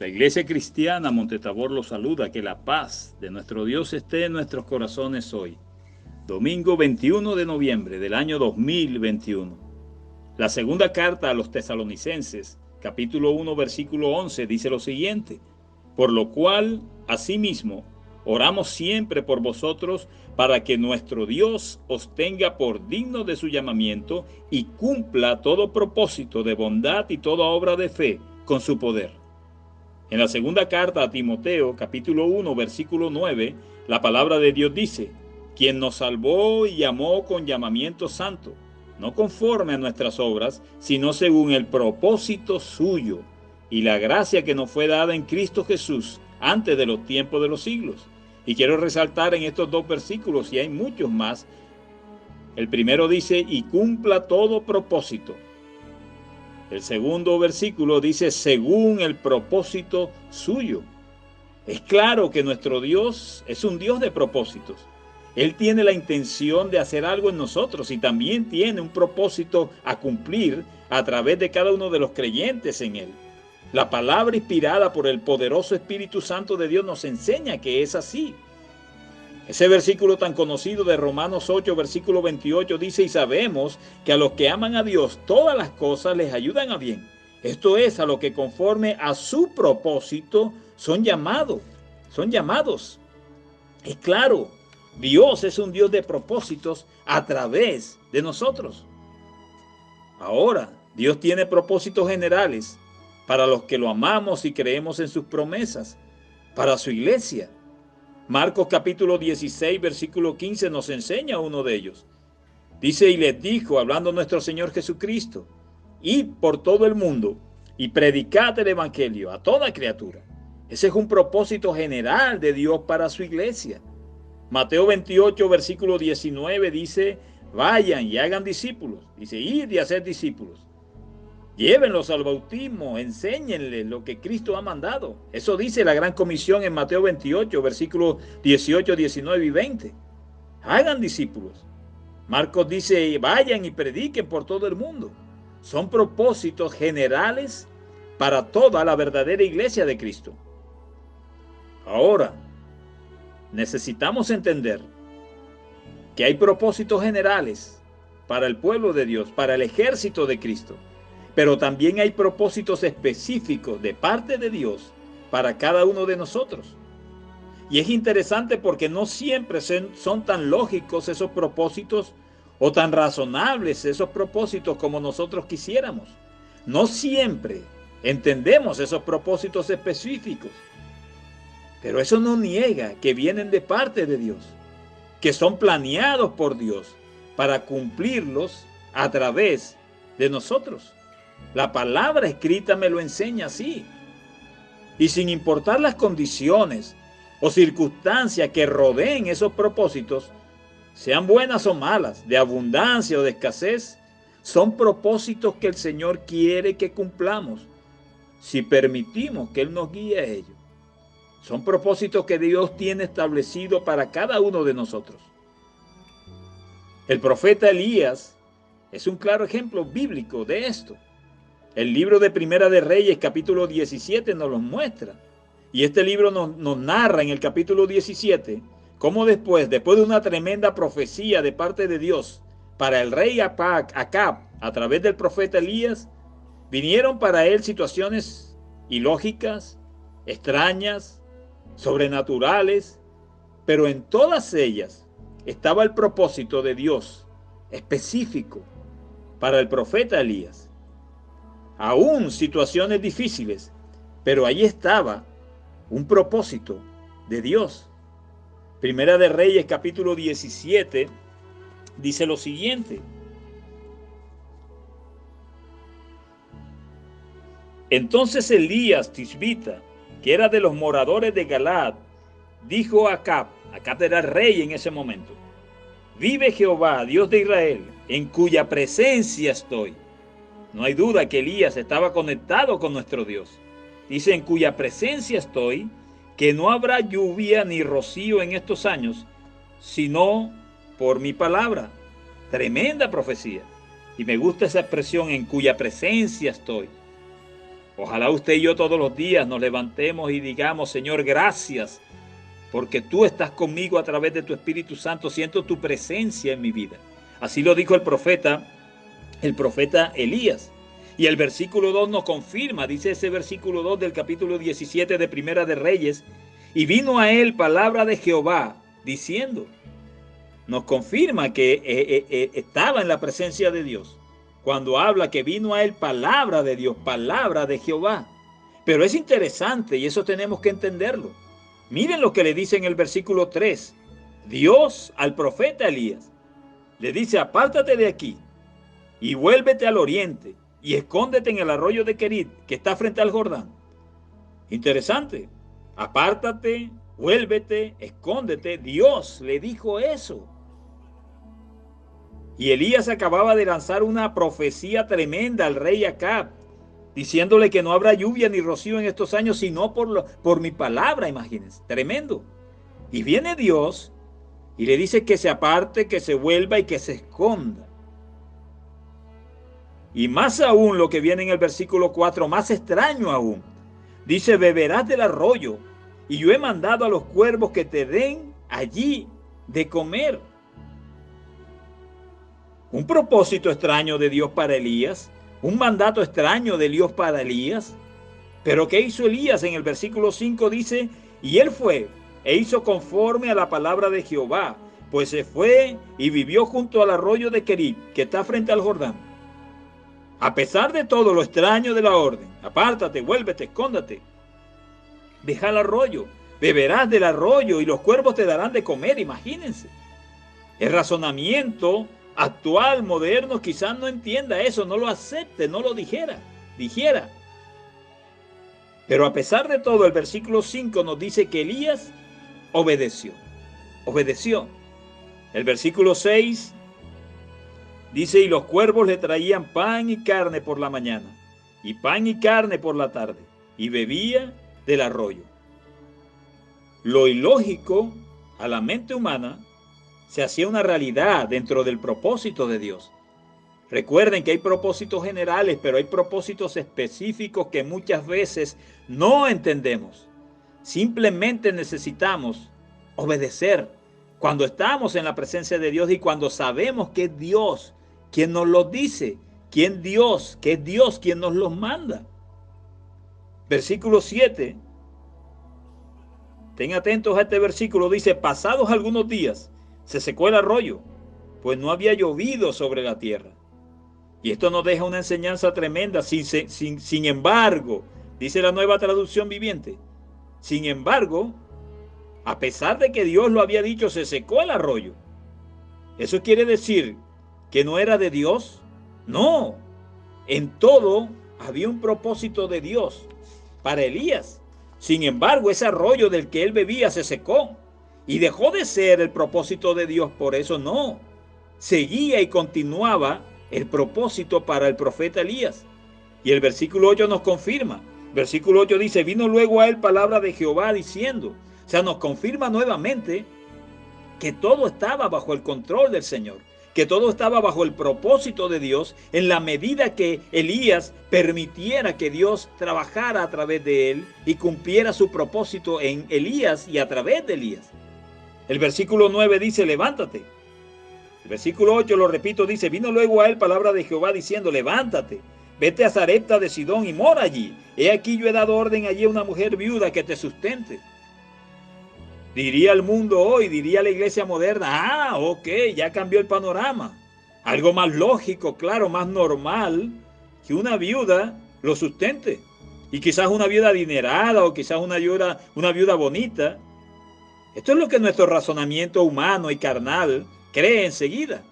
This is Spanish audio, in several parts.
La Iglesia Cristiana Montetabor los saluda. Que la paz de nuestro Dios esté en nuestros corazones hoy. Domingo 21 de noviembre del año 2021. La segunda carta a los Tesalonicenses, capítulo 1, versículo 11, dice lo siguiente: por lo cual, asimismo, oramos siempre por vosotros, para que nuestro Dios os tenga por digno de su llamamiento y cumpla todo propósito de bondad y toda obra de fe con su poder. En la segunda carta a Timoteo, capítulo 1, versículo 9, la palabra de Dios dice: quien nos salvó y llamó con llamamiento santo, no conforme a nuestras obras, sino según el propósito suyo y la gracia que nos fue dada en Cristo Jesús antes de los tiempos de los siglos. Y quiero resaltar en estos dos versículos, y hay muchos más. El primero dice: y cumpla todo propósito. El segundo versículo dice: según el propósito suyo. Es claro que nuestro Dios es un Dios de propósitos. Él tiene la intención de hacer algo en nosotros y también tiene un propósito a cumplir a través de cada uno de los creyentes en Él. La palabra inspirada por el poderoso Espíritu Santo de Dios nos enseña que es así. Ese versículo tan conocido de Romanos 8, versículo 28 dice: y sabemos que a los que aman a Dios todas las cosas les ayudan a bien. Esto es, a los que conforme a su propósito son llamados. Es claro, Dios es un Dios de propósitos a través de nosotros. Ahora, Dios tiene propósitos generales para los que lo amamos y creemos en sus promesas, para su iglesia. Marcos capítulo 16, versículo 15 nos enseña uno de ellos. Dice: y les dijo, hablando nuestro Señor Jesucristo: id por todo el mundo y predicad el evangelio a toda criatura. Ese es un propósito general de Dios para su iglesia. Mateo 28, versículo 19 dice: vayan y hagan discípulos. Dice: id y hacer discípulos. Llévenlos al bautismo, enséñenles lo que Cristo ha mandado. Eso dice la gran comisión en Mateo 28, versículos 18, 19 y 20. Hagan discípulos. Marcos dice: vayan y prediquen por todo el mundo. Son propósitos generales para toda la verdadera iglesia de Cristo. Ahora, necesitamos entender que hay propósitos generales para el pueblo de Dios, para el ejército de Cristo. Pero también hay propósitos específicos de parte de Dios para cada uno de nosotros. Y es interesante porque no siempre son tan lógicos esos propósitos o tan razonables esos propósitos como nosotros quisiéramos. No siempre entendemos esos propósitos específicos. Pero eso no niega que vienen de parte de Dios, que son planeados por Dios para cumplirlos a través de nosotros. La palabra escrita me lo enseña así. Y sin importar las condiciones o circunstancias que rodeen esos propósitos, sean buenas o malas, de abundancia o de escasez, son propósitos que el Señor quiere que cumplamos, si permitimos que Él nos guíe a ellos. Son propósitos que Dios tiene establecido para cada uno de nosotros. El profeta Elías es un claro ejemplo bíblico de esto. El libro de Primera de Reyes, capítulo 17, nos lo muestra. Y este libro nos narra en el capítulo 17 cómo después de una tremenda profecía de parte de Dios para el rey Acab a través del profeta Elías, vinieron para él situaciones ilógicas, extrañas, sobrenaturales, pero en todas ellas estaba el propósito de Dios específico para el profeta Elías. Aún situaciones difíciles, pero ahí estaba un propósito de Dios. Primera de Reyes, capítulo 17, dice lo siguiente: entonces Elías Tisbita, que era de los moradores de Galaad, dijo a Acab era rey en ese momento: vive Jehová, Dios de Israel, en cuya presencia estoy. No hay duda que Elías estaba conectado con nuestro Dios. Dice: en cuya presencia estoy, que no habrá lluvia ni rocío en estos años, sino por mi palabra. Tremenda profecía. Y me gusta esa expresión: en cuya presencia estoy. Ojalá usted y yo todos los días nos levantemos y digamos, Señor, gracias, porque tú estás conmigo a través de tu Espíritu Santo, siento tu presencia en mi vida. Así lo dijo el profeta Elías. Y el versículo 2 nos confirma, dice ese versículo 2 del capítulo 17 de Primera de Reyes, y vino a él palabra de Jehová, diciendo, nos confirma que estaba en la presencia de Dios. Cuando habla que vino a él palabra de Dios, palabra de Jehová. Pero es interesante y eso tenemos que entenderlo. Miren lo que le dice en el versículo 3. Dios al profeta Elías le dice, apártate de aquí y vuélvete al oriente y escóndete en el arroyo de Querit, que está frente al Jordán. Interesante. Apártate, vuélvete, escóndete. Dios le dijo eso. Y Elías acababa de lanzar una profecía tremenda al rey Acab, diciéndole que no habrá lluvia ni rocío en estos años, sino por mi palabra, imagínense. Tremendo. Y viene Dios y le dice que se aparte, que se vuelva y que se esconda. Y más aún lo que viene en el versículo 4, más extraño aún. Dice, beberás del arroyo, y yo he mandado a los cuervos que te den allí de comer. Un propósito extraño de Dios para Elías, un mandato extraño de Dios para Elías. Pero ¿qué hizo Elías? En el versículo 5 dice, y él fue e hizo conforme a la palabra de Jehová, pues se fue y vivió junto al arroyo de Querit, que está frente al Jordán. A pesar de todo lo extraño de la orden, apártate, vuélvete, escóndate, deja el arroyo, beberás del arroyo y los cuervos te darán de comer, imagínense. El razonamiento actual, moderno, quizás no entienda eso, no lo acepte, no lo dijera. Pero a pesar de todo, el versículo 5 nos dice que Elías obedeció. El versículo 6 dice, y los cuervos le traían pan y carne por la mañana, y pan y carne por la tarde, y bebía del arroyo. Lo ilógico a la mente humana se hacía una realidad dentro del propósito de Dios. Recuerden que hay propósitos generales, pero hay propósitos específicos que muchas veces no entendemos. Simplemente necesitamos obedecer cuando estamos en la presencia de Dios y cuando sabemos que es Dios quien nos lo dice, que es Dios quien nos los manda. Versículo 7. Estén atentos a este versículo. Dice, pasados algunos días, se secó el arroyo, pues no había llovido sobre la tierra. Y esto nos deja una enseñanza tremenda. Sin embargo, dice la Nueva Traducción Viviente, sin embargo, a pesar de que Dios lo había dicho, se secó el arroyo. ¿Eso quiere decir que no era de Dios? No. En todo había un propósito de Dios para Elías. Sin embargo, ese arroyo del que él bebía se secó y dejó de ser el propósito de Dios. Por eso no. Seguía y continuaba el propósito para el profeta Elías. Y el versículo 8 nos confirma. Versículo 8 dice, vino luego a él palabra de Jehová diciendo. O sea, nos confirma nuevamente que todo estaba bajo el control del Señor, que todo estaba bajo el propósito de Dios en la medida que Elías permitiera que Dios trabajara a través de él y cumpliera su propósito en Elías y a través de Elías. El versículo 9 dice, levántate. El versículo 8, lo repito, dice, vino luego a él palabra de Jehová diciendo, levántate, vete a Sarepta de Sidón y mora allí. He aquí yo he dado orden allí a una mujer viuda que te sustente. Diría el mundo hoy, diría la iglesia moderna, ok, ya cambió el panorama. Algo más lógico, claro, más normal, que una viuda lo sustente. Y quizás una viuda adinerada o quizás una viuda bonita. Esto es lo que nuestro razonamiento humano y carnal cree enseguida.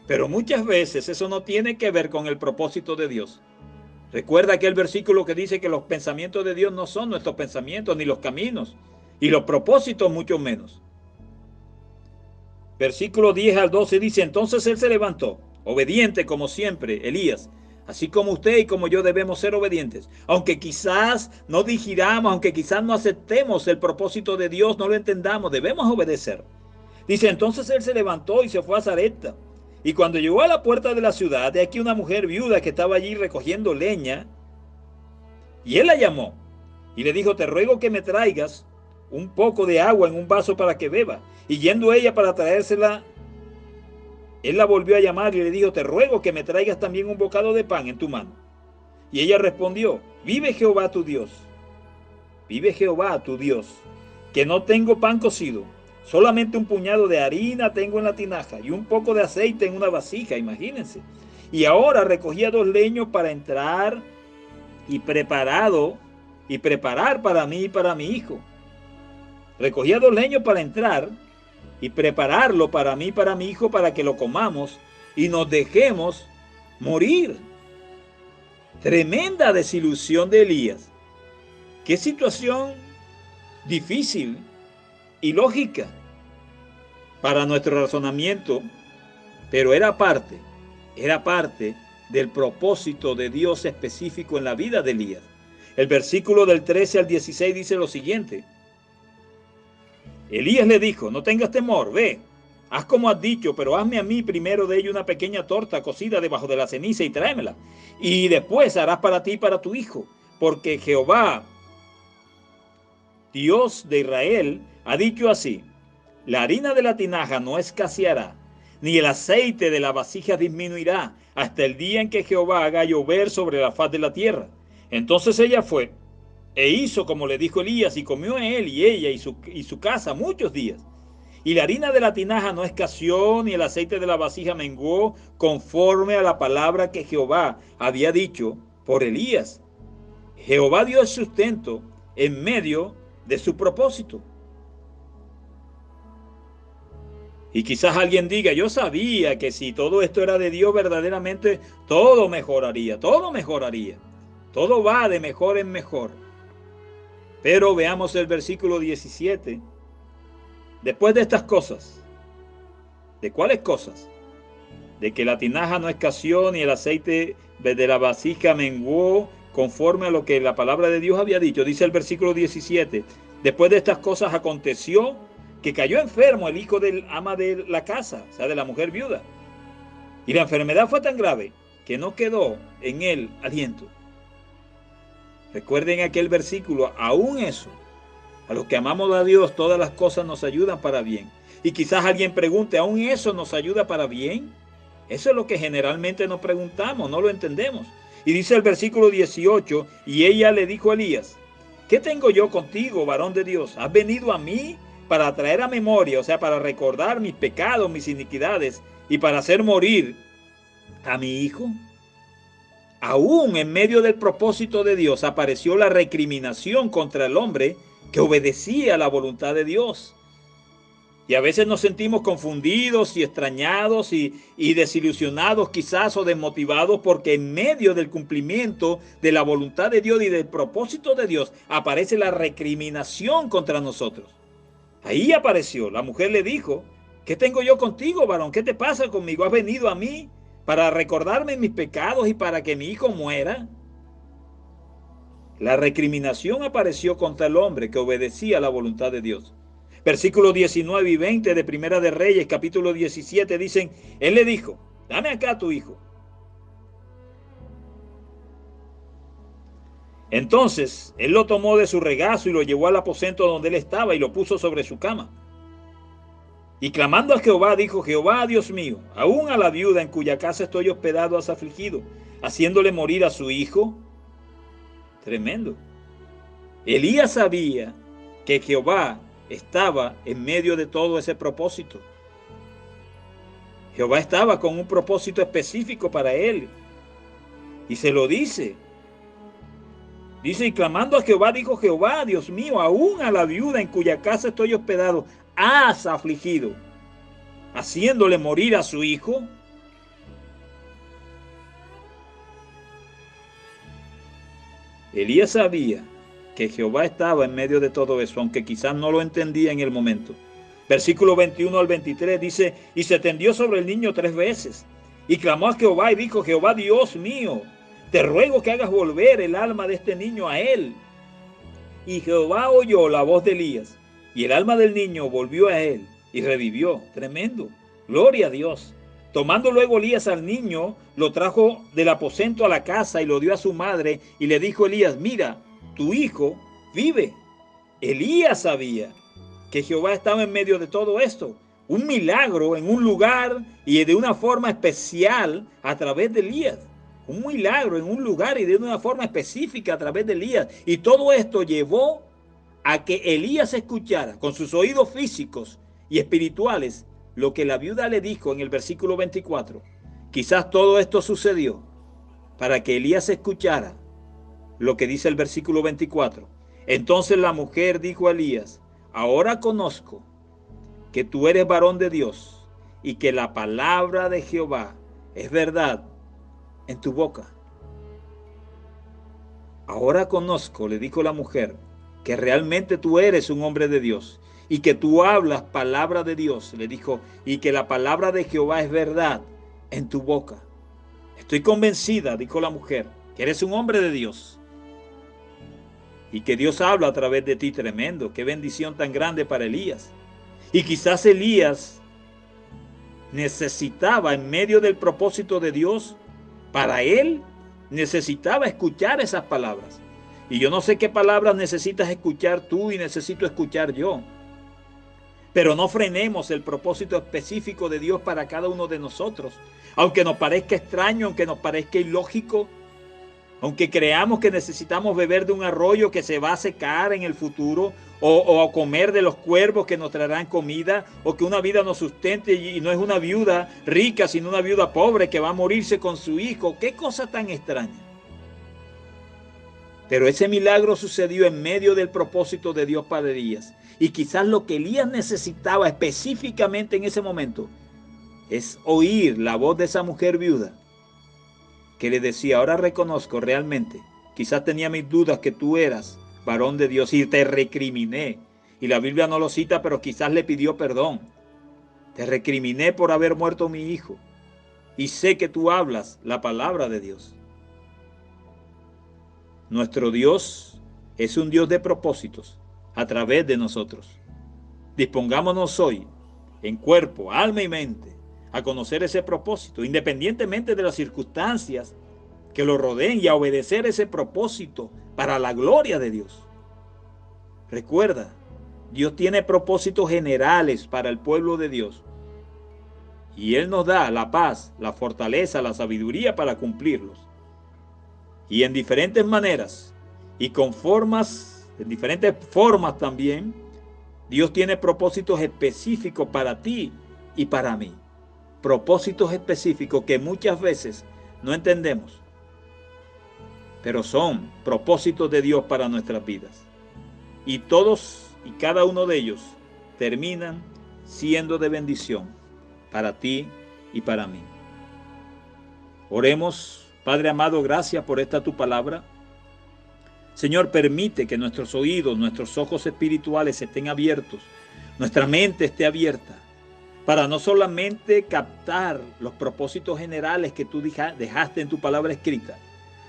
Pero muchas veces eso no tiene que ver con el propósito de Dios. Recuerda aquel versículo que dice que los pensamientos de Dios no son nuestros pensamientos ni los caminos. Y los propósitos mucho menos. Versículo 10 al 12 dice, entonces él se levantó, obediente como siempre, Elías, así como usted y como yo debemos ser obedientes. Aunque quizás no digiramos, aunque quizás no aceptemos el propósito de Dios, no lo entendamos, debemos obedecer. Dice, entonces él se levantó y se fue a Sarepta. Y cuando llegó a la puerta de la ciudad, de aquí una mujer viuda que estaba allí recogiendo leña, Y él la llamó y le dijo, te ruego que me traigas un poco de agua en un vaso para que beba. Y yendo ella para traérsela, él la volvió a llamar y le dijo, te ruego que me traigas también un bocado de pan en tu mano. Y ella respondió, vive Jehová tu Dios, vive Jehová tu Dios, que no tengo pan cocido, solamente un puñado de harina tengo en la tinaja y un poco de aceite en una vasija, imagínense. Y ahora recogía 2 leños para entrar y preparar para mí y para mi hijo. Recogía 2 leños para entrar y prepararlo para mí y para mi hijo para que lo comamos y nos dejemos morir. Tremenda desilusión de Elías. Qué situación difícil y lógica para nuestro razonamiento, pero era parte del propósito de Dios específico en la vida de Elías. El versículo del 13 al 16 dice lo siguiente. Elías le dijo, no tengas temor, ve, haz como has dicho, pero hazme a mí primero de ello una pequeña torta cocida debajo de la ceniza y tráemela. Y después harás para ti y para tu hijo, porque Jehová, Dios de Israel, ha dicho así, la harina de la tinaja no escaseará, ni el aceite de la vasija disminuirá, hasta el día en que Jehová haga llover sobre la faz de la tierra. Entonces ella fue e hizo como le dijo Elías, y comió él y ella y su casa muchos días. Y la harina de la tinaja no escaseó, ni el aceite de la vasija menguó, conforme a la palabra que Jehová había dicho por Elías. Jehová dio el sustento en medio de su propósito. Y quizás alguien diga, yo sabía que si todo esto era de Dios, verdaderamente todo mejoraría, todo mejoraría. Todo va de mejor en mejor. Pero veamos el versículo 17. Después de estas cosas, ¿de cuáles cosas? De que la tinaja no escaseó, ni el aceite de la vasija menguó, conforme a lo que la palabra de Dios había dicho. Dice el versículo 17. Después de estas cosas aconteció que cayó enfermo el hijo del ama de la casa, o sea, de la mujer viuda. Y la enfermedad fue tan grave que no quedó en él aliento. Recuerden aquel versículo, aún eso, a los que amamos a Dios, todas las cosas nos ayudan para bien. Y quizás alguien pregunte, ¿aún eso nos ayuda para bien? Eso es lo que generalmente nos preguntamos, no lo entendemos. Y dice el versículo 18, y ella le dijo a Elías, ¿qué tengo yo contigo, varón de Dios? ¿Has venido a mí para traer a memoria, o sea, para recordar mis pecados, mis iniquidades, y para hacer morir a mi hijo? Aún en medio del propósito de Dios apareció la recriminación contra el hombre que obedecía a la voluntad de Dios. Y a veces nos sentimos confundidos y extrañados y desilusionados quizás o desmotivados porque en medio del cumplimiento de la voluntad de Dios y del propósito de Dios aparece la recriminación contra nosotros. Ahí apareció, la mujer le dijo, ¿qué tengo yo contigo, varón? ¿Qué te pasa conmigo? ¿Has venido a mí para recordarme mis pecados y para que mi hijo muera? La recriminación apareció contra el hombre que obedecía a la voluntad de Dios. Versículos 19 y 20 de Primera de Reyes, capítulo 17, dicen, él le dijo, dame acá a tu hijo. Entonces, él lo tomó de su regazo y lo llevó al aposento donde él estaba y lo puso sobre su cama. Y clamando a Jehová, dijo, Jehová, Dios mío, aún a la viuda en cuya casa estoy hospedado has afligido, haciéndole morir a su hijo. Tremendo. Elías sabía que Jehová estaba en medio de todo ese propósito. Jehová estaba con un propósito específico para él. Y se lo dice. Dice, y clamando a Jehová, dijo Jehová, Dios mío, aún a la viuda en cuya casa estoy hospedado, has afligido, haciéndole morir a su hijo. Elías sabía que Jehová estaba en medio de todo eso, aunque quizás no lo entendía en el momento. Versículo 21 al 23 dice, y se tendió sobre el niño 3 veces, y clamó a Jehová y dijo, Jehová Dios mío, te ruego que hagas volver el alma de este niño a él. Y Jehová oyó la voz de Elías, y el alma del niño volvió a él, y revivió. Tremendo. Gloria a Dios. Tomando luego Elías al niño, lo trajo del aposento a la casa y lo dio a su madre, y le dijo Elías: mira, tu hijo vive. Elías sabía que Jehová estaba en medio de todo esto. Un milagro en un lugar y de una forma especial a través de Elías. Un milagro en un lugar y de una forma específica a través de Elías. Y todo esto llevó a que Elías escuchara con sus oídos físicos y espirituales lo que la viuda le dijo en el versículo 24. Quizás todo esto sucedió para que Elías escuchara lo que dice el versículo 24. Entonces la mujer dijo a Elías: ahora conozco que tú eres varón de Dios y que la palabra de Jehová es verdad en tu boca. Ahora conozco, le dijo la mujer, que realmente tú eres un hombre de Dios y que tú hablas palabra de Dios, le dijo, y que la palabra de Jehová es verdad en tu boca. Estoy convencida, dijo la mujer, que eres un hombre de Dios y que Dios habla a través de ti. Tremendo, qué bendición tan grande para Elías. Y quizás Elías necesitaba, en medio del propósito de Dios, para él necesitaba escuchar esas palabras. Y yo no sé qué palabras necesitas escuchar tú y necesito escuchar yo. Pero no frenemos el propósito específico de Dios para cada uno de nosotros. Aunque nos parezca extraño, aunque nos parezca ilógico, aunque creamos que necesitamos beber de un arroyo que se va a secar en el futuro, o comer de los cuervos que nos traerán comida, o que una vida nos sustente y no es una viuda rica, sino una viuda pobre que va a morirse con su hijo. ¡Qué cosa tan extraña! Pero ese milagro sucedió en medio del propósito de Dios para Elías. Y quizás lo que Elías necesitaba específicamente en ese momento es oír la voz de esa mujer viuda que le decía: ahora reconozco realmente, quizás tenía mis dudas que tú eras varón de Dios y te recriminé. Y la Biblia no lo cita, pero quizás le pidió perdón. Te recriminé por haber muerto mi hijo. Y sé que tú hablas la palabra de Dios. Nuestro Dios es un Dios de propósitos a través de nosotros. Dispongámonos hoy, en cuerpo, alma y mente, a conocer ese propósito, independientemente de las circunstancias que lo rodeen, y a obedecer ese propósito para la gloria de Dios. Recuerda, Dios tiene propósitos generales para el pueblo de Dios. Y Él nos da la paz, la fortaleza, la sabiduría para cumplirlos. Y en diferentes maneras y en diferentes formas también, Dios tiene propósitos específicos para ti y para mí. Propósitos específicos que muchas veces no entendemos, pero son propósitos de Dios para nuestras vidas. Y todos y cada uno de ellos terminan siendo de bendición para ti y para mí. Oremos. Padre amado, gracias por esta tu palabra. Señor, permite que nuestros oídos, nuestros ojos espirituales estén abiertos, nuestra mente esté abierta, para no solamente captar los propósitos generales que tú dejaste en tu palabra escrita,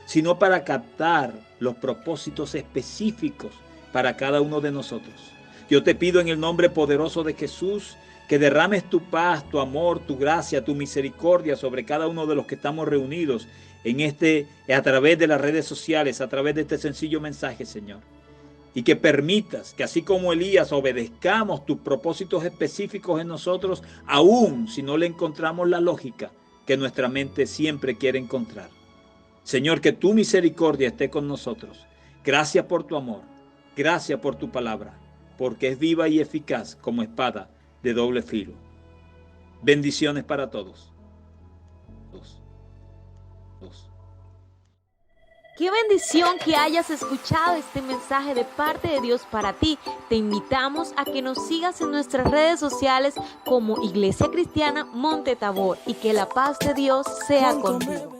sino para captar los propósitos específicos para cada uno de nosotros. Yo te pido en el nombre poderoso de Jesús que derrames tu paz, tu amor, tu gracia, tu misericordia sobre cada uno de los que estamos reunidos a través de las redes sociales, a través de este sencillo mensaje, Señor. Y que permitas que así como Elías obedezcamos tus propósitos específicos en nosotros, aun si no le encontramos la lógica que nuestra mente siempre quiere encontrar. Señor, que tu misericordia esté con nosotros. Gracias por tu amor, gracias por tu palabra, porque es viva y eficaz como espada de doble filo. Bendiciones para todos. Qué bendición que hayas escuchado este mensaje de parte de Dios para ti. Te invitamos a que nos sigas en nuestras redes sociales como Iglesia Cristiana Monte Tabor, y que la paz de Dios sea contigo.